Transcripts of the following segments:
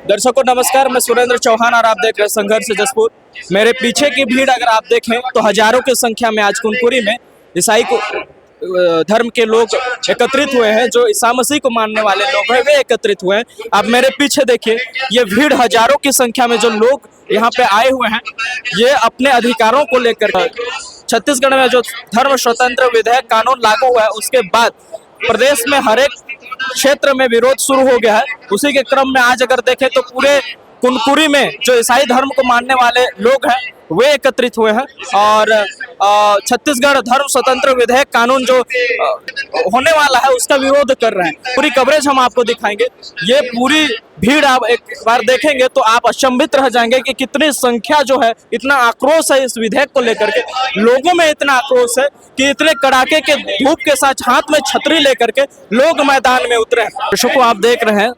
दर्शकों नमस्कार, मैं सुरेंद्र चौहान और आप देख रहे हैं संघर्ष जसपुर। मेरे पीछे की भीड़ अगर आप देखें तो हजारों की संख्या में आज कुनकुरी में ईसाई को धर्म के लोग एकत्रित हुए हैं। जो ईसा मसीह को मानने वाले लोग हैं वे एकत्रित हुए हैं। आप मेरे पीछे देखिए, ये भीड़ हजारों की संख्या में जो लोग यहाँ पे आए हुए हैं, ये अपने अधिकारों को लेकर। छत्तीसगढ़ में जो धर्म स्वतंत्र विधेयक कानून लागू हुआ है उसके बाद प्रदेश में हर एक क्षेत्र में विरोध शुरू हो गया है। उसी के क्रम में आज अगर देखें तो पूरे कुनकुरी में जो ईसाई धर्म को मानने वाले लोग हैं वे एकत्रित हुए हैं और छत्तीसगढ़ धर्म स्वतंत्र विधेयक कानून जो होने वाला है उसका विरोध कर रहे हैं। पूरी कवरेज हम आपको दिखाएंगे। ये पूरी भीड़ आप एक बार देखेंगे तो आप अचंभित रह जाएंगे कि कितनी संख्या जो है, इतना आक्रोश है इस विधेयक को लेकर के। लोगों में इतना आक्रोश है कि इतने कड़ाके के धूप के साथ हाथ में छतरी लेकर के लोग मैदान में उतरे हैं। दर्शकों आप देख रहे हैं,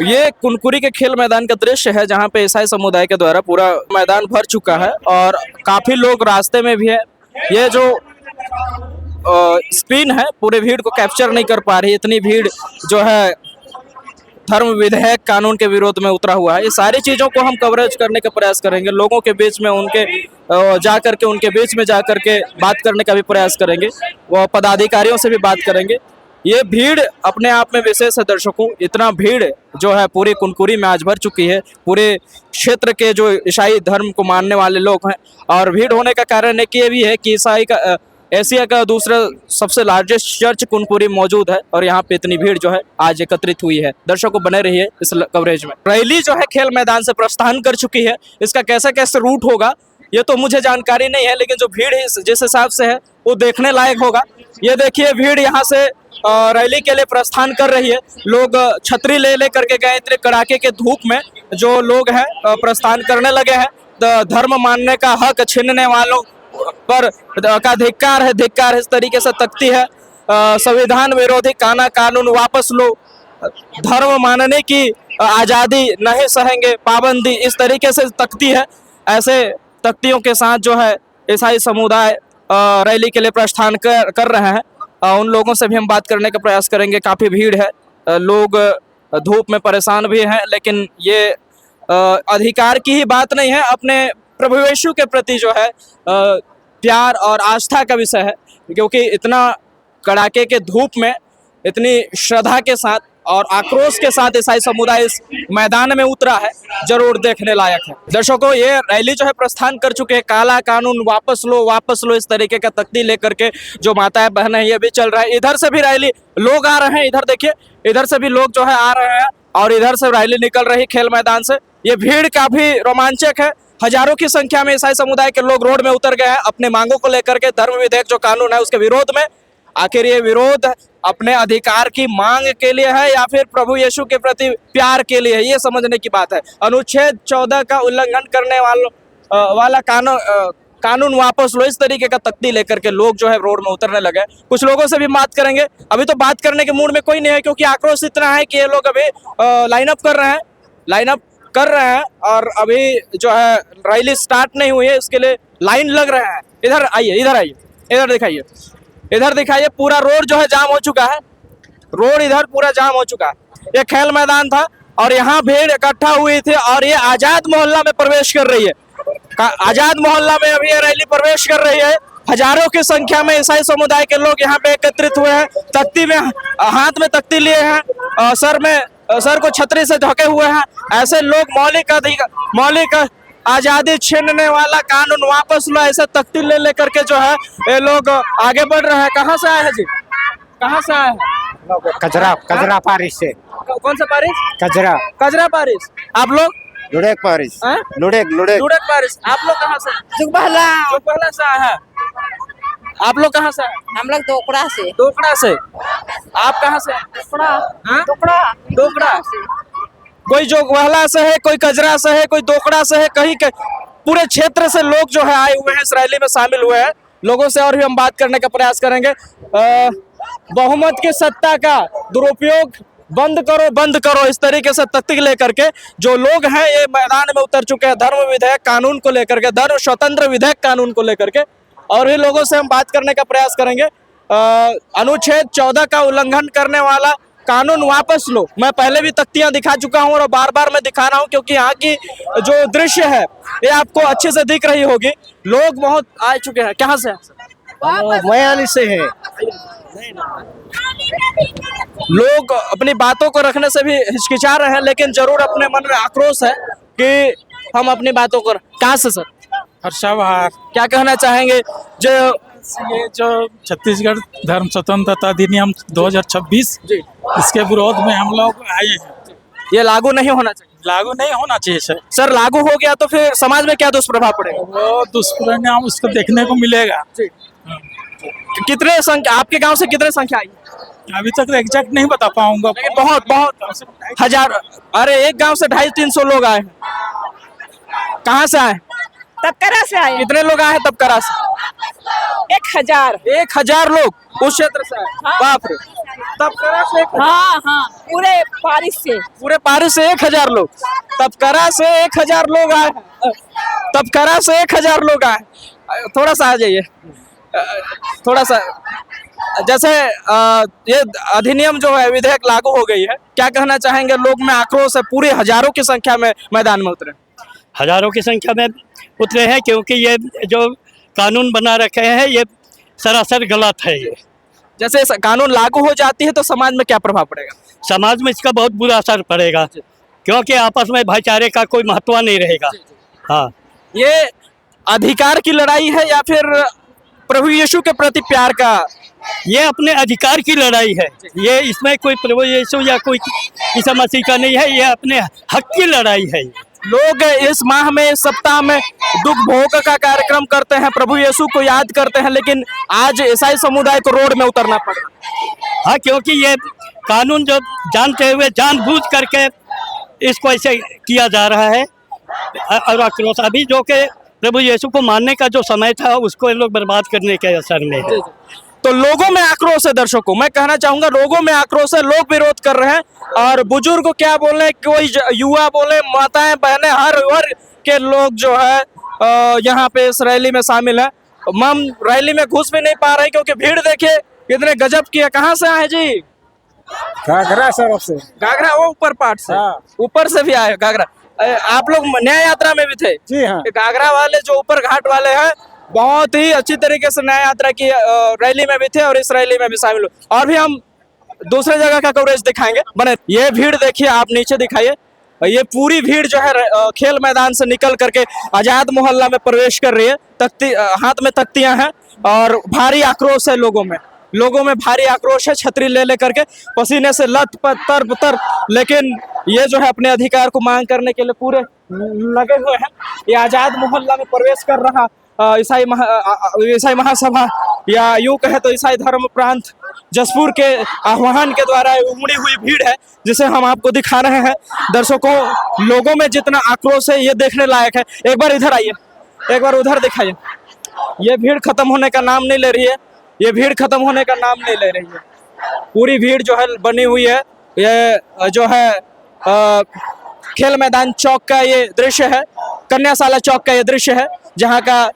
ये कुनकुरी के खेल मैदान का दृश्य है जहां पे ईसाई समुदाय के द्वारा पूरा मैदान भर चुका है और काफी लोग रास्ते में भी है। ये जो स्क्रीन है पूरे भीड़ को कैप्चर नहीं कर पा रही, इतनी भीड़ जो है धर्म विधेयक कानून के विरोध में उतरा हुआ है। ये सारी चीजों को हम कवरेज करने का प्रयास करेंगे, लोगों के बीच में उनके जाकर के उनके बीच में जाकर के बात करने का भी प्रयास करेंगे, वो पदाधिकारियों से भी बात करेंगे। ये भीड़ अपने आप में विशेष है दर्शकों। इतना भीड़ जो है पूरी कुनकुरी में आज भर चुकी है। पूरे क्षेत्र के जो ईसाई धर्म को मानने वाले लोग हैं और भीड़ होने का कारण एक ये भी है कि ईसाई का एशिया का दूसरा सबसे लार्जेस्ट चर्च कुनकुरी मौजूद है और यहाँ पे इतनी भीड़ जो है आज एकत्रित हुई है। दर्शकों बने रहिए इस कवरेज में। रैली जो है खेल मैदान से प्रस्थान कर चुकी है। इसका कैसे कैसे रूट होगा ये तो मुझे जानकारी नहीं है, लेकिन जो भीड़ जिस हिसाब से है वो देखने लायक होगा। ये देखिए भीड़ यहाँ से रैली के लिए प्रस्थान कर रही है। लोग छतरी ले करके गए, इतने कड़ाके के धूप में जो लोग हैं प्रस्थान करने लगे हैं। धर्म मानने का हक छीनने वालों पर का धिक्कार है, धिक्कार इस तरीके से तकती है। संविधान विरोधी कानून वापस लो, धर्म मानने की आज़ादी नहीं सहेंगे, पाबंदी, इस तरीके से तकती है। ऐसे तख्तियों के साथ जो है ईसाई समुदाय रैली के लिए प्रस्थान कर रहे हैं। उन लोगों से भी हम बात करने का प्रयास करेंगे। काफ़ी भीड़ है, लोग धूप में परेशान भी हैं, लेकिन ये अधिकार की ही बात नहीं है, अपने प्रभु यीशु के प्रति जो है प्यार और आस्था का विषय है। क्योंकि इतना कड़ाके के धूप में इतनी श्रद्धा के साथ और आक्रोश के साथ ईसाई समुदाय इस मैदान में उतरा है, जरूर देखने लायक है। दर्शकों ये रैली जो है प्रस्थान कर चुके हैं। काला कानून वापस लो, इस तरीके का तख्ती लेकर के जो माताएं बहनें ये भी चल रहा है। इधर से भी रैली लोग आ रहे हैं, इधर देखिए, इधर से भी लोग जो है आ रहे हैं और इधर से रैली निकल रही खेल मैदान से। ये भीड़ काफी रोमांचक है। हजारों की संख्या में ईसाई समुदाय के लोग रोड में उतर गए हैं अपने मांगों को लेकर के। धर्म विधेयक जो कानून है उसके विरोध में। आखिर ये विरोध अपने अधिकार की मांग के लिए है या फिर प्रभु यीशु के प्रति प्यार के लिए है, ये समझने की बात है। अनुच्छेद 14 का उल्लंघन करने वाला कानून वापस लो, इस तरीके का तख्ती लेकर के लोग जो है रोड में उतरने लगे। कुछ लोगों से भी बात करेंगे। अभी तो बात करने के मूड में कोई नहीं है क्योंकि आक्रोश इतना है कि ये लोग अभी लाइन अप कर रहे हैं और अभी जो है रैली स्टार्ट नहीं हुई है, इसके लिए लाइन लग रहा है। इधर आइए, इधर दिखाइए। पूरा रोड जो है जाम हो चुका है। रोड इधर पूरा जाम हो चुका है। ये खेल मैदान था और यहाँ भीड़ इकट्ठा हुई थी और ये आजाद मोहल्ला में प्रवेश कर रही है। आजाद मोहल्ला में अभी ये रैली प्रवेश कर रही है। हजारों की संख्या में ईसाई समुदाय के लोग यहाँ पे एकत्रित हुए हैं। तख्ती में हाथ में तख्ती लिए हैं, सर को छतरी से ढके हुए हैं। ऐसे लोग मौलिक आजादी छीनने वाला कानून वापस लो, ऐसे तख्ती ले करके जो है ये लोग आगे बढ़ रहे हैं। कहाँ से आए हैं जी? कहाँ से आए हैं? कजरा पारिस से। कौन सा पारिस? कजरा पारिस। आप लोग? लुडेक पारिस। लुडेक पारिस। आप लोग कहाँ से? जुगबहला से आए हैं। आप लोग कहाँ से? हम लोग दोकड़ा से। आप कहाँ से? दोकड़ा से। कोई जोगबहला से है, कोई कजरा से है, कोई दोकड़ा से है, कहीं पूरे क्षेत्र से लोग जो है आए हुए हैं, इस रैली में शामिल हुए हैं। लोगों से और भी हम बात करने का प्रयास करेंगे। बहुमत की सत्ता का दुरुपयोग बंद करो, इस तरीके से तख्ती लेकर के जो लोग हैं ये मैदान में उतर चुके हैं धर्म विधेयक कानून को लेकर के, धर्म स्वतंत्र विधेयक कानून को लेकर के। और भी लोगों से हम बात करने का प्रयास करेंगे। अनुच्छेद 14 का उल्लंघन करने वाला कानून वापस लो। मैं पहले भी तख्तियां दिखा चुका हूं और बार बार मैं दिखा रहा हूं क्योंकि यहाँ की जो दृश्य है ये आपको अच्छे से दिख रही होगी। लोग बहुत आ चुके हैं। कहाँ से हैं? मयाली से है। लोग अपनी बातों को रखने से भी हिचकिचा रहे हैं, लेकिन जरूर अपने मन में आक्रोश है कि हम अपनी बातों को। कहाँ से सर? हर्षावहार। क्या कहना चाहेंगे जो ये जो छत्तीसगढ़ धर्म स्वतंत्रता अधिनियम 2026 जी इसके विरोध में हम लोग आए हैं। ये लागू नहीं होना चाहिए? लागू नहीं होना चाहिए सर। सर लागू हो गया तो फिर समाज में क्या दुष्प्रभाव पड़ेगा? वो दुष्परिणाम उसको देखने को मिलेगा। जी। कितने संख्या आपके गांव से कितने संख्या आई? अभी तक तो एग्जैक्ट नहीं बता पाऊंगा। लेकिन बहुत बहुत हजार। अरे एक गांव से 250-300 लोग आए हैं। कहाँ से आए? तबकरा से आए कितने लोग आए हैं तबकरा से? 1000। 1000 लोग उस क्षेत्र से आए। बाप रे। तबकरा से हाँ हाँ, पूरे बारिश से। पूरे पारिस से 1000 लोग। तबकरा से 1000 लोग आए हैं। तबकरा से 1000 लोग आए। थोड़ा सा आ जाइए। थोड़ा सा जैसे ये अधिनियम जो है विधेयक लागू हो गई है, क्या कहना चाहेंगे? लोग में आक्रोश है, पूरे हजारों की संख्या में मैदान में उतरे। हजारों की संख्या में उतरे हैं क्योंकि ये जो कानून बना रखे हैं ये सरासर गलत है। ये जैसे इस कानून लागू हो जाती है तो समाज में क्या प्रभाव पड़ेगा? समाज में इसका बहुत बुरा असर पड़ेगा क्योंकि आपस में भाईचारे का कोई महत्व नहीं रहेगा। हाँ, ये अधिकार की लड़ाई है या फिर प्रभु यीशु के प्रति प्यार का? ये अपने अधिकार की लड़ाई है। ये इसमें कोई प्रभु यीशु या कोई ईसा मसीह का नहीं है, ये अपने हक की लड़ाई है। लोग इस माह में, इस सप्ताह में दुख भोग का कार्यक्रम करते हैं, प्रभु यीशु को याद करते हैं, लेकिन आज ईसाई समुदाय को रोड में उतरना पड़ा। हाँ, क्योंकि ये कानून जो जानते हुए जानबूझ करके इसको ऐसे किया जा रहा है और आक्रोश अभी जो कि प्रभु यीशु को मानने का जो समय था उसको ये लोग बर्बाद करने के असर में है। तो लोगों में आक्रोश है। दर्शकों, मैं कहना चाहूंगा लोगों में आक्रोश है, लोग विरोध कर रहे हैं। और बुजुर्ग क्या बोले, कोई युवा बोले, माताएं बहनें, हर वर्ग के लोग जो है यहाँ पे इस रैली में शामिल है। हम रैली में घुस भी नहीं पा रहे क्योंकि भीड़ देखिए कितने गजब की है। कहाँ से आए जी? घाघरा सड़क से। घाघरा, वो ऊपर पार्ट से? हाँ। ऊपर से भी आए घाघरा। आप लोग न्याय यात्रा में भी थे? जी हाँ। घाघरा वाले जो ऊपर घाट वाले हैं बहुत ही अच्छी तरीके से न्याय यात्रा की रैली में भी थे और इस रैली में भी शामिल हुए। और भी हम दूसरे जगह का कवरेज दिखाएंगे। बने ये भीड़ देखिए, आप नीचे दिखाइए। ये पूरी भीड़ जो है खेल मैदान से निकल करके आजाद मोहल्ला में प्रवेश कर रही है। तख्ती हाथ में तख्तियां हैं और भारी आक्रोश है लोगों में भारी आक्रोश है। छतरी ले लेकर के पसीने से लत पतर, लेकिन ये जो है अपने अधिकार को मांग करने के लिए पूरे लगे हुए हैं। ये आजाद मोहल्ला में प्रवेश कर रहा ईसाई महासभा या यूं कहे तो ईसाई धर्म प्रांत जसपुर के आह्वान के द्वारा उमड़ी हुई भीड़ है, जिसे हम आपको दिखा रहे हैं। दर्शकों, लोगों में जितना आक्रोश है ये देखने लायक है। एक बार इधर आइए, एक बार उधर दिखाइए। ये भीड़ खत्म होने का नाम नहीं ले रही है। ये भीड़ खत्म होने का नाम नहीं ले रही है। पूरी भीड़ जो है बनी हुई है। ये जो है खेल मैदान चौक का ये दृश्य है, कन्याशाला चौक का ये दृश्य है, जहाँ का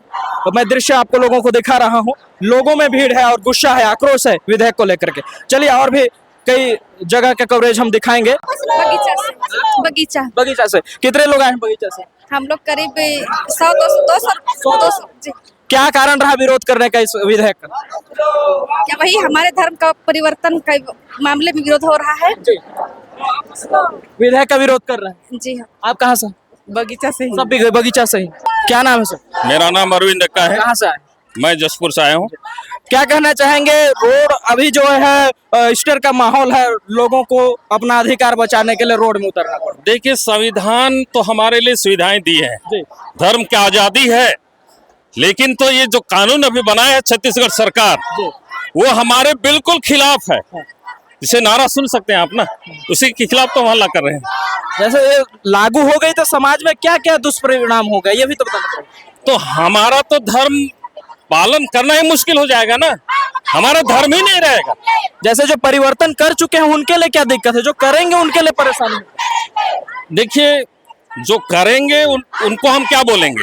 मैं दृश्य आपको लोगों को दिखा रहा हूँ। लोगों में भीड़ है और गुस्सा है, आक्रोश है विधेयक को लेकर के। चलिए और भी कई जगह का कवरेज हम दिखाएंगे। बगीचा से कितने लोग आए हैं? बगीचा से हम लोग करीब 100-200 जी। क्या कारण रहा विरोध करने का इस विधेयक का? क्या वही हमारे धर्म का परिवर्तन के मामले में विरोध हो रहा है? विधेयक का विरोध कर रहे हैं? जी हाँ। आप कहाँ से? बगीचा से ही। सब भी बगीचा से ही। क्या नाम है सर? मेरा नाम अरविंद अक्का है। कहाँ से आए? मैं जसपुर से आया हूँ। क्या कहना चाहेंगे? रोड अभी जो है ईस्टर का माहौल है, लोगों को अपना अधिकार बचाने के लिए रोड में उतरना पड़ा। देखिए, संविधान तो हमारे लिए सुविधाएं दी है, जी। धर्म की आजादी है, लेकिन तो ये जो कानून अभी बनाया है छत्तीसगढ़ सरकार, वो हमारे बिल्कुल खिलाफ है। जिसे नारा सुन सकते हैं आप ना, उसी के खिलाफ तो हल्ला कर रहे हैं। जैसे ये लागू हो गई तो समाज में क्या क्या दुष्परिणाम होगा ये भी तो बताना पड़ेगा। तो हमारा तो धर्म पालन करना ही मुश्किल हो जाएगा ना, हमारा धर्म ही नहीं रहेगा। जैसे जो परिवर्तन कर चुके हैं उनके लिए क्या दिक्कत है, जो करेंगे उनके लिए परेशानी है। देखिए, जो करेंगे उनको हम क्या बोलेंगे,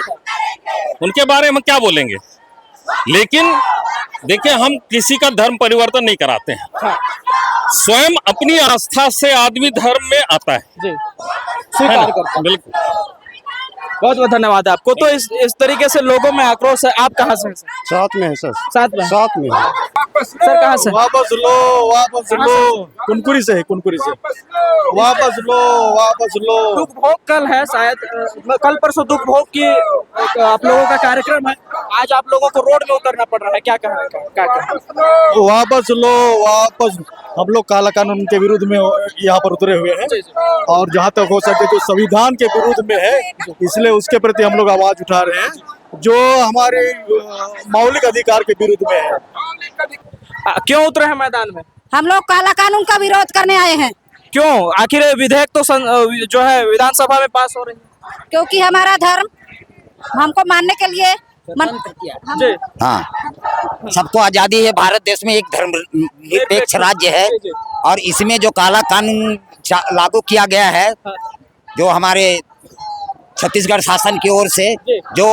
उनके बारे में क्या बोलेंगे, लेकिन देखिए हम किसी का धर्म परिवर्तन नहीं कराते हैं। स्वयं अपनी आस्था से आदमी धर्म में आता है जी स्वीकार करता हूं। बिल्कुल। बहुत बहुत धन्यवाद आपको। तो इस तरीके से लोगों में आक्रोश है। आप कहाँ से हैं सर? साथ में है सर, साथ में साथ में है। सर कहाँ से? वापस लो कुनकुरी से है, कुनकुरी से वापस लो। दुख भोग कल है शायद कल परसों दुख भोग की आप लोगों का कार्यक्रम है। आज आप लोगों को रोड में उतरना पड़ रहा है, क्या कहना है? क्या कहना वापस लो वापस। हम लोग काला कानून के विरुद्ध में यहाँ पर उतरे हुए हैं और जहाँ तक हो सके तो संविधान के विरुद्ध में है, इसलिए उसके प्रति हम लोग आवाज उठा रहे हैं जो हमारे मौलिक अधिकार के विरुद्ध में है। क्यों उतरे हैं मैदान में? हम लोग काला कानून का विरोध करने आए हैं क्यों? आखिर ये विधेयक तो जो है विधानसभा में पास हो रही है। क्योंकि हमारा धर्म हमको मानने के लिए जी हाँ, सबको आजादी है। भारत देश में एक धर्म निरपेक्ष राज्य है और इसमें जो काला कानून लागू किया गया है, जो हमारे छत्तीसगढ़ शासन की ओर से जो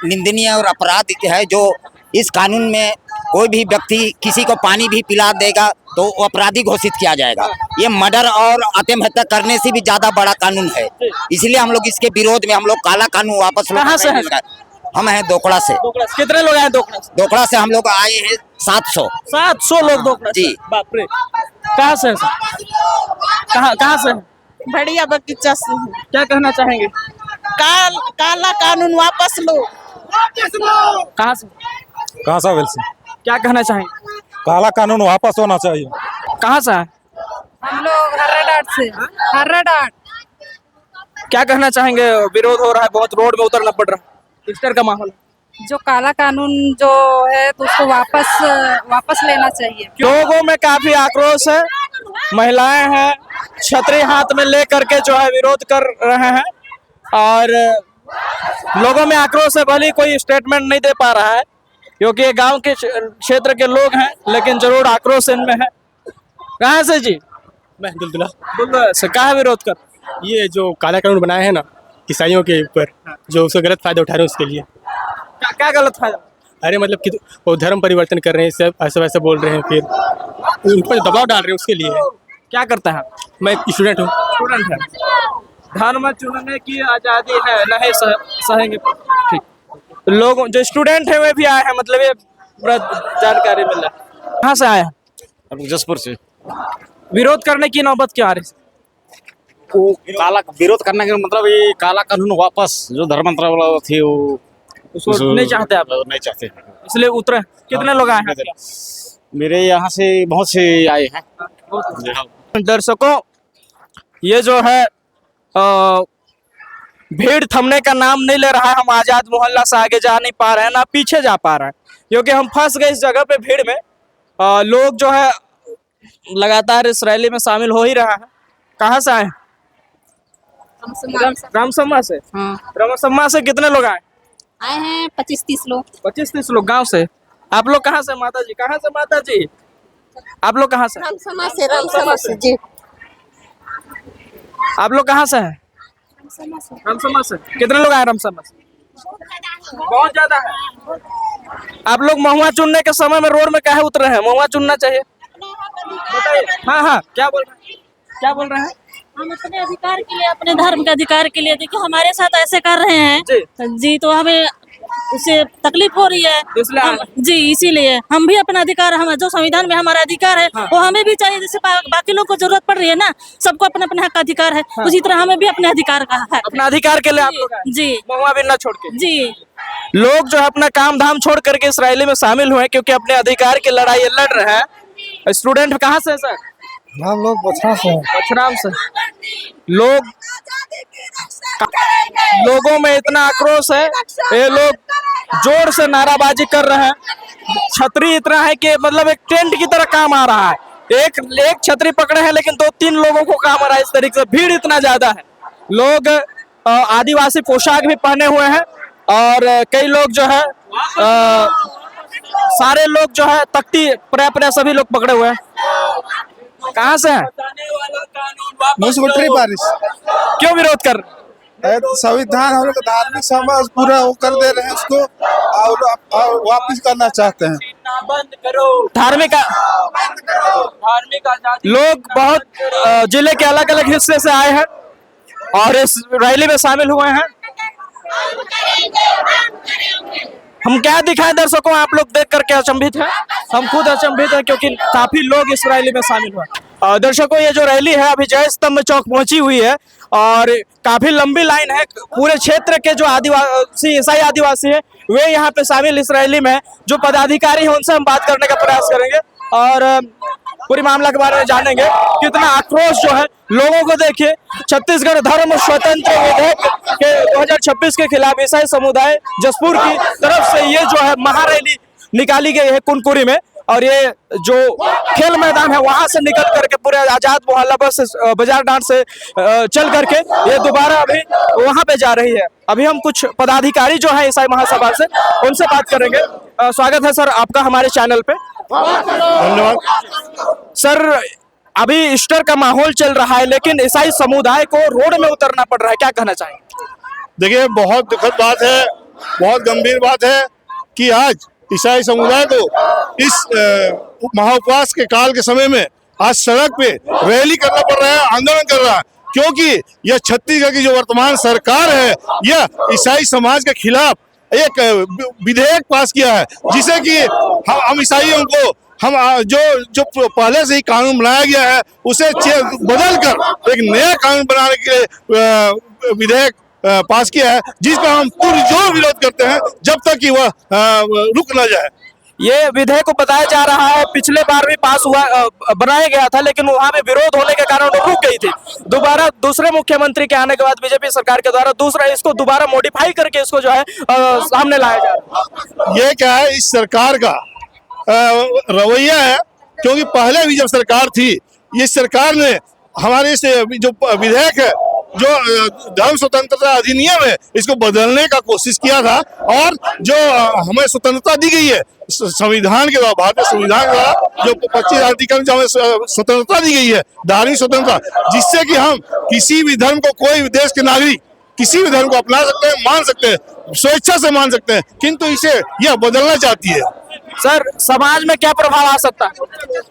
निंदनीय और अपराध है, जो इस कानून में कोई भी व्यक्ति किसी को पानी भी पिला देगा तो वो अपराधी घोषित किया जाएगा। ये मर्डर और आत्महत्या करने से भी ज्यादा बड़ा कानून है, इसलिए हम लोग इसके विरोध में हम लोग काला कानून वापस कहाँ से हैं? हम हैं दोकड़ा से। कितने लोग आए दोकड़ा से? दोकड़ा से हम लोग आए हैं 700 लोग दोकड़ा से। जी। बाप रे। कहाँ से हैं सर? कहाँ से हैं? बढ़िया बगीचा से है। क्या कहना चाहेंगे? काला कानून वापस लो। कहाँ से? कांसावेल से। क्या कहना चाहेंगे? काला कानून वापस होना चाहिए। कहाँ से हैं? हम लोग हर्राडाट से हर्राडाट। क्या कहना चाहेंगे? विरोध हो रहा है, बहुत रोड में उतरना पड़ रहा है, ईस्टर का माहौल। जो काला कानून जो है तो उसको वापस लेना चाहिए। लोगों में काफी आक्रोश है, महिलाएं हैं छतरी हाथ में लेकर के जो है विरोध कर रहे हैं और लोगों में आक्रोश है। भले कोई स्टेटमेंट नहीं दे पा रहा है क्योंकि ये गांव के क्षेत्र के लोग हैं, लेकिन जरूर आक्रोश इनमें है। कहाँ से जी? मैं दुलदुला। दुलदुला से। कहाँ विरोध कर? ये जो काला कानून बनाए हैं ना ईसाइयों के ऊपर, जो उसका गलत फायदा उठा रहे हैं उसके लिए। क्या गलत फायदा? अरे मतलब कि वो धर्म परिवर्तन कर रहे हैं, सब ऐसा वैसा बोल रहे हैं, फिर उन पर दबाव डाल रहे हैं उसके लिए। क्या करता है? मैं स्टूडेंट हूँ। स्टूडेंट है। धर्म चुनने की आजादी है, नहीं सहेंगे। ठीक। लोग जो स्टूडेंट है वे भी आए हैं, मतलब ये पूरा जानकारी मिल रहा है। कहाँ से आए हैं? जसपुर से। विरोध करने की नौबत क्यों आ रही है? काला विरोध करने का मतलब ये काला कानून वापस जो धर्मांतरण थी वो उसको नहीं चाहते आप? नहीं चाहते, इसलिए उतरे। कितने लोग आए हैं? मेरे यहाँ से बहुत से आए हैं। दर्शकों, ये जो है भीड़ थमने का नाम नहीं ले रहा है। हम आजाद मोहल्ला से आगे जा नहीं पा रहे हैं, ना पीछे जा पा रहे हैं, क्योंकि हम फंस गए इस जगह पे भीड़ में। लोग जो है लगातार इस रैली में शामिल हो ही रहा है। कहाँ से आए? रामसम्मा से। रामसम्मा से कितने लोग आए हैं? 25-30 लोग। 25-30 लोग गांव से। आप लोग कहाँ से माता जी? कहाँ से माता जी? आप लोग कहाँ से? रामसमा से जी। आप लोग कहाँ से हैं? रामसम्मा से। कितने लोग आए रामसम्मा से? बहुत ज्यादा है। आप लोग महुआ चुनने के समय में रोड में काहे उतरे हैं? महुआ चुनना चाहिए। बताइए। हाँ, क्या बोल रहे हैं? हम अपने अधिकार के लिए, अपने धर्म के अधिकार के लिए, देखिए हमारे साथ ऐसे कर रहे हैं जी, तो हमें उससे तकलीफ हो रही है जी। इसीलिए हम भी अपना अधिकार, हम जो संविधान में हमारा अधिकार है वो हमें भी चाहिए। जैसे बाकी लोग को जरूरत पड़ रही है ना, सबको अपने अपने हक का अधिकार है, उसी तरह हमें भी अपने अधिकार का है। अपना अधिकार के लिए आप लोग जी महुआ भी ना छोड़ के जी। लोग जो है अपना काम धाम छोड़ करके इस रैली में शामिल हुए क्योंकि अपने अधिकार की लड़ाई लड़ रहे हैं। स्टूडेंट कहाँ से है सर? हम लोग बछड़ा से। बछराम से। लोगों में इतना आक्रोश है, ये लोग जोर से नाराबाजी कर रहे हैं। छतरी इतना है कि मतलब एक टेंट की तरह काम आ रहा है। एक छतरी पकड़े हैं लेकिन 2-3 लोगों को काम आ रहा है। इस तरीके से भीड़ इतना ज्यादा है। लोग आदिवासी पोशाक भी पहने हुए हैं और कई लोग जो है सारे लोग जो है तख्ती प्रे सभी लोग पकड़े हुए हैं। कहाँ से हैं? बारिश। क्यों विरोध कर? संविधान हम लोग धार्मिक समाज पूरा वो कर दे रहे हैं, उसको और वापिस करना चाहते हैं। धार्मिक लोग बहुत जिले के अलग अलग हिस्से से आए हैं और इस रैली में शामिल हुए हैं। हम क्या दिखाएं दर्शकों, आप लोग देख करके अचंभित हैं, हम खुद अचंभित हैं क्योंकि काफी लोग इस रैली में शामिल हुए। दर्शकों, ये जो रैली है अभी जय स्तंभ चौक पहुंची हुई है और काफी लंबी लाइन है। पूरे क्षेत्र के जो आदिवासी ईसाई आदिवासी है वे यहाँ पे शामिल इस रैली में। जो पदाधिकारी हैं उनसे हम बात करने का प्रयास करेंगे और पूरी मामला के बारे में जानेंगे। कितना आक्रोश जो है लोगों को देखिए। छत्तीसगढ़ धर्म स्वतंत्र विधेयक के 2026 के खिलाफ ईसाई समुदाय जसपुर की तरफ से ये जो है महारैली निकाली गई है कुनकुरी में और ये जो खेल मैदान है वहां से निकल करके पूरे आजाद मोहल्ला बस बाजार डांट से चल करके ये दोबारा अभी वहां पे जा रही है। अभी हम कुछ पदाधिकारी जो है ईसाई महासभा से उनसे बात करेंगे। स्वागत है सर आपका हमारे चैनल पे। धन्यवाद सर, अभी ईस्टर का माहौल चल रहा है लेकिन ईसाई समुदाय को रोड में उतरना पड़ रहा है, क्या कहना चाहेंगे? देखिए, बहुत दुखद बात है, बहुत गंभीर बात है कि आज ईसाई समुदाय को इस महाउपवास के काल के समय में आज सड़क पे रैली करना पड़ रहा है, आंदोलन कर रहा है, क्योंकि यह छत्तीसगढ़ की जो वर्तमान सरकार है यह ईसाई समाज के खिलाफ एक विधेयक पास किया है, जिसे कि हम ईसाइयों को हम जो पहले से ही कानून बनाया गया है उसे बदल कर एक नया कानून बनाने के लिए विधेयक पास किया है, जिसका हम पुरजोर विरोध करते हैं जब तक कि वह रुक न जाए। ये विधेयक को बताया जा रहा है पिछले बार भी पास हुआ बनाया गया था लेकिन वहां में विरोध होने के कारण वो रुक गई थी। दोबारा दूसरे मुख्यमंत्री के आने के बाद बीजेपी सरकार के द्वारा दूसरा इसको दोबारा मॉडिफाई करके इसको जो है सामने लाया जा रहा है। ये क्या है, इस सरकार का रवैया है, क्योंकि पहले भी जब सरकार थी इस सरकार ने हमारे इस जो विधेयक है जो धर्म स्वतंत्रता अधिनियम है इसको बदलने का कोशिश किया था और जो हमें स्वतंत्रता दी गई है संविधान के द्वारा, भारतीय संविधान के द्वारा जो 25 आर्टिकल जो हमें स्वतंत्रता दी गई है, धार्मिक स्वतंत्रता, जिससे कि हम किसी भी धर्म को, कोई भी देश के नागरिक किसी भी धर्म को अपना सकते हैं, मान सकते हैं, स्वेच्छा से मान सकते हैं, किंतु इसे यह बदलना चाहती है। सर, समाज में क्या प्रभाव आ सकता है?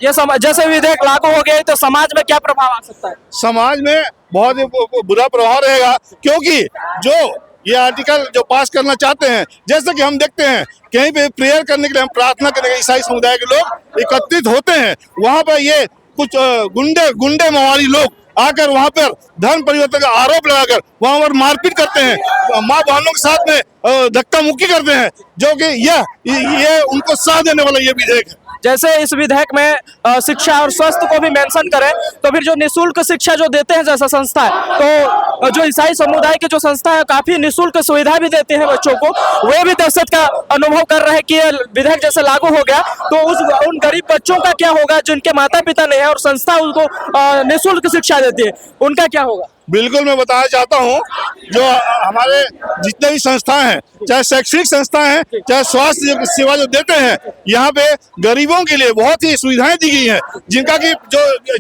ये जैसे विधेयक लागू हो गया तो समाज में क्या प्रभाव आ सकता है? समाज में बहुत ही बुरा प्रभाव रहेगा, क्योंकि जो ये आर्टिकल जो पास करना चाहते हैं, जैसे कि हम देखते हैं कहीं पे प्रेयर करने के लिए, हम प्रार्थना करने के लिए ईसाई समुदाय के लोग एकत्रित होते हैं, वहां पर ये कुछ गुंडे मवाली लोग आकर वहां पर धर्म परिवर्तन का आरोप लगाकर वहां पर मारपीट करते हैं, माँ बहनों के साथ में धक्का मुक्की करते हैं, जो कि ये उनको साथ देने वाला ये विधेयक है। जैसे इस विधेयक में शिक्षा और स्वास्थ्य को भी मेंशन करें तो फिर जो निःशुल्क शिक्षा जो देते हैं जैसा संस्था है, तो जो ईसाई समुदाय की जो संस्था है काफी निःशुल्क सुविधा भी देते हैं बच्चों को, वे भी दहशत का अनुभव कर रहे हैं कि ये विधेयक जैसे लागू हो गया तो उन गरीब बच्चों का क्या होगा जिनके माता पिता नहीं है और संस्था उनको निःशुल्क शिक्षा देती है, उनका क्या होगा? बिल्कुल, मैं बताना चाहता हूँ, जो हमारे जितने भी संस्थाएं हैं, चाहे शैक्षणिक संस्थाएं हैं, चाहे स्वास्थ्य सेवा जो देते हैं, यहाँ पे गरीबों के लिए बहुत ही सुविधाएं दी गई हैं, जिनका कि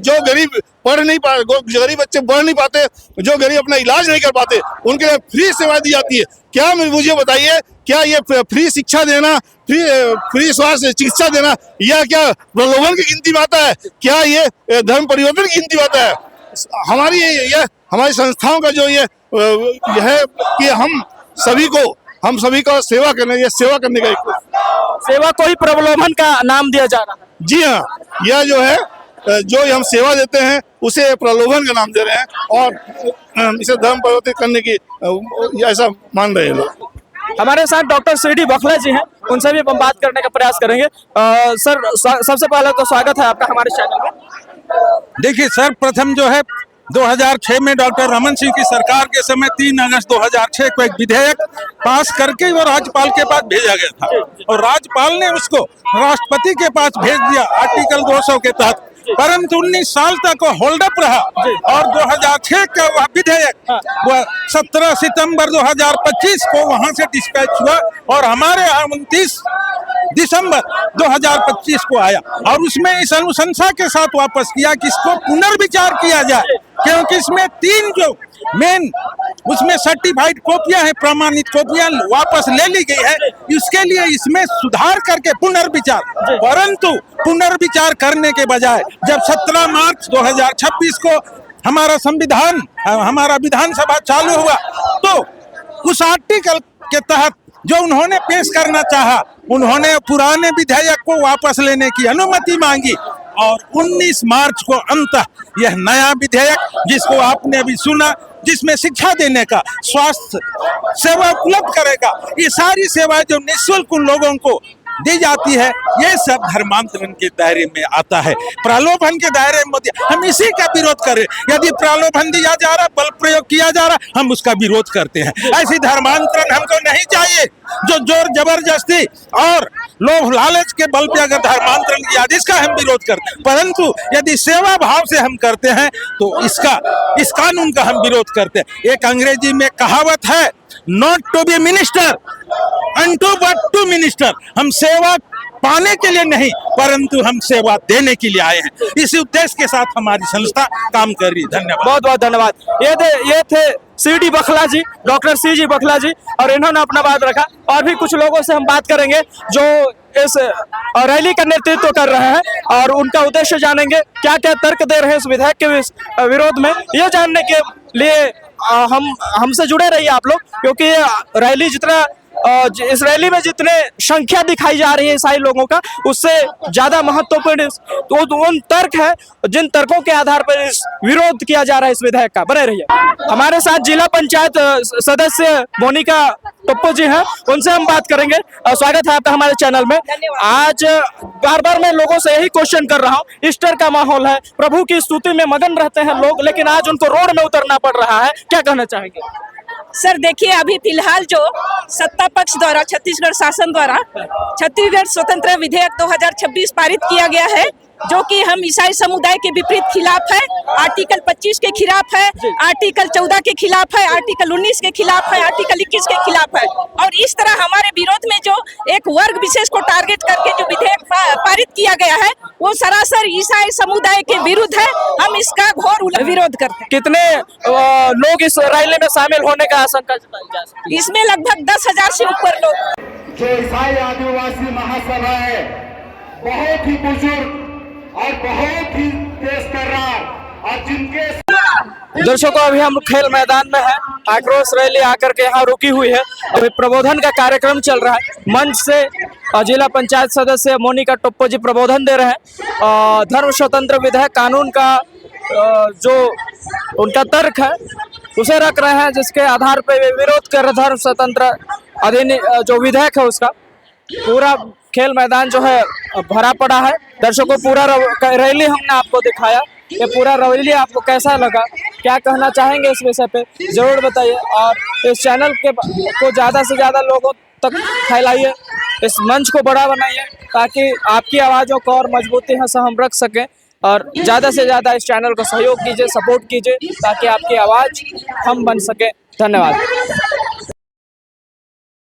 जो गरीब पढ़ नहीं पाते, गरीब बच्चे पढ़ नहीं पाते, जो गरीब अपना इलाज नहीं कर पाते, उनके लिए फ्री सेवाएं दी जाती है। क्या मुझे बताइए, क्या ये फ्री शिक्षा देना, फ्री स्वास्थ्य चिकित्सा देना, यह क्या प्रलोभन की गिनती में आता है? क्या ये धर्म परिवर्तन की गिनती में आता है? हमारी संस्थाओं का जो ये है कि हम सभी को सेवा करने का सेवा को ही प्रलोभन का नाम दिया जा रहा है। जी हाँ, यह जो है जो हम सेवा देते हैं उसे प्रलोभन का नाम दे रहे हैं और इसे धर्म परिवर्तित करने की ऐसा मान रहे हैं लोग। हमारे साथ डॉक्टर श्रीडी बखला जी हैं, उनसे भी हम बात करने का प्रयास करेंगे। सर, सबसे पहले तो स्वागत है आपका हमारे चैनल में। देखिए सर, प्रथम जो है 2006 में डॉक्टर रमन सिंह की सरकार के समय 3 अगस्त 2006 को एक विधेयक पास करके वो राज्यपाल के पास भेजा गया था और राज्यपाल ने उसको राष्ट्रपति के पास भेज दिया आर्टिकल 200 के तहत, परंतु 19 साल तक वो होल्डअप रहा और 2006 का वह विधेयक वह 17 सितंबर 2025 को वहां से डिस्पैच हुआ और हमारे यहाँ 29 दिसंबर 2025 को आया और उसमें इस अनुशंसा के साथ वापस किया कि इसको पुनर्विचार किया जाए, क्योंकि इसमें 3 जो मेन उसमें सर्टिफाइड कॉपियां हैं, प्रमाणित कॉपियां वापस ले ली गई है। इसके लिए इसमें सुधार करके पुनर्विचार, परंतु पुनर्विचार करने के बजाय जब 17 मार्च 2026 को हमारा संविधान, हमारा विधानसभा चालू हुआ, तो उस आर्टिकल के तहत जो उन्होंने पेश करना चाहा, उन्होंने पुराने विधेयक को वापस लेने की अनुमति मांगी और 19 मार्च को अंततः यह नया विधेयक, जिसको आपने अभी सुना, जिसमें शिक्षा देने का, स्वास्थ्य सेवा उपलब्ध करेगा, ये सारी सेवाएं जो निःशुल्क उन लोगों को दी जाती है, ये सब धर्मांतरण के दायरे में आता है, प्रलोभन के दायरे में। हम इसी का विरोध करें। यदि प्रलोभन दिया जा रहा, बल प्रयोग किया जा रहा, हम उसका विरोध करते हैं। ऐसी धर्मांतरण हमको नहीं चाहिए जो जोर जबरदस्ती और लोभ लालच के बल पे अगर धर्मांतरण किया, इसका हम विरोध करते हैं। परंतु यदि सेवा भाव से हम करते हैं तो इस कानून का हम विरोध करते हैं। एक अंग्रेजी में कहावत है, not to be minister unto but to minister. हम सेवा पाने के लिए नहीं, परंतु हम सेवा देने के लिए आए हैं। इसी उद्देश्य के साथ हमारी संस्था काम कर रही है। धन्यवाद, बहुत बहुत धन्यवाद। ये थे CD बखला जी, डॉक्टर CG बखला जी, और इन्होंने अपना बात रखा। और भी कुछ लोगों से हम बात करेंगे जो इस रैली का नेतृत्व कर रहे हैं और उनका उद्देश्य जानेंगे, क्या क्या तर्क दे रहे हैं इस विधेयक के विरोध में। ये जानने के लिए हमसे जुड़े रहिए आप लोग, क्योंकि ये रैली इस रैली में जितने संख्या दिखाई जा रही है ईसाई लोगों का, उससे ज्यादा महत्वपूर्ण तो उन तर्क है जिन तर्कों के आधार पर इस विरोध किया जा रहा है इस विधेयक का। बने रहिए। हमारे साथ जिला पंचायत सदस्य मोनिका टोप्पो जी हैं, उनसे हम बात करेंगे। स्वागत है आपका हमारे चैनल में। आज बार बार मैं लोगों से यही क्वेश्चन कर रहा हूँ, ईस्टर का माहौल है, प्रभु की स्तुति में मगन रहते हैं लोग, लेकिन आज उनको रोड में उतरना पड़ रहा है। क्या कहना चाहेंगे? सर देखिए, अभी फिलहाल जो सत्ता पक्ष द्वारा, छत्तीसगढ़ शासन द्वारा छत्तीसगढ़ स्वतंत्र विधेयक 2026 पारित किया गया है, जो कि हम ईसाई समुदाय के विपरीत खिलाफ है। आर्टिकल 25 के खिलाफ है, आर्टिकल 14 के खिलाफ है, आर्टिकल 19 के खिलाफ है, आर्टिकल 21 के खिलाफ है। और इस तरह हमारे विरोध में जो एक वर्ग विशेष को टारगेट करके जो विधेयक पारित किया गया है, वो सरासर ईसाई समुदाय के विरुद्ध है। हम इसका घोर विरोध करते हैं। कितने लोग इस रैली में शामिल होने का आशंका जताई जा सकती है? इसमें लगभग 10,000 से ऊपर लोग। जो ईसाई आदिवासी महासभा है, बहुत ही बुजुर्ग और बहुत ही तेज तर्रार, और जिनके दर्शकों, अभी हम खेल मैदान में हैं। आक्रोश रैली आकर के यहाँ रुकी हुई है। अभी प्रबोधन का कार्यक्रम चल रहा है। मंच से जिला पंचायत सदस्य मोनिका टोप्पो जी प्रबोधन दे रहे हैं। धर्म स्वतंत्र विधेयक कानून का जो उनका तर्क है उसे रख रहे हैं, जिसके आधार पर वे विरोध कर रहे धर्म स्वतंत्र अधिनियम जो विधेयक है उसका। पूरा खेल मैदान जो है भरा पड़ा है। दर्शकों, पूरा रैली हमने आपको दिखाया। ये पूरा रैली आपको कैसा लगा, क्या कहना चाहेंगे इस विषय पे जरूर बताइए। और इस चैनल को ज़्यादा से ज़्यादा लोगों तक फैलाइए, इस मंच को बड़ा बनाइए, ताकि आपकी आवाज़ों को और मजबूती से हम रख सकें। और ज़्यादा से ज़्यादा इस चैनल को सहयोग कीजिए, सपोर्ट कीजिए, ताकि आपकी आवाज़ हम बन सके। धन्यवाद।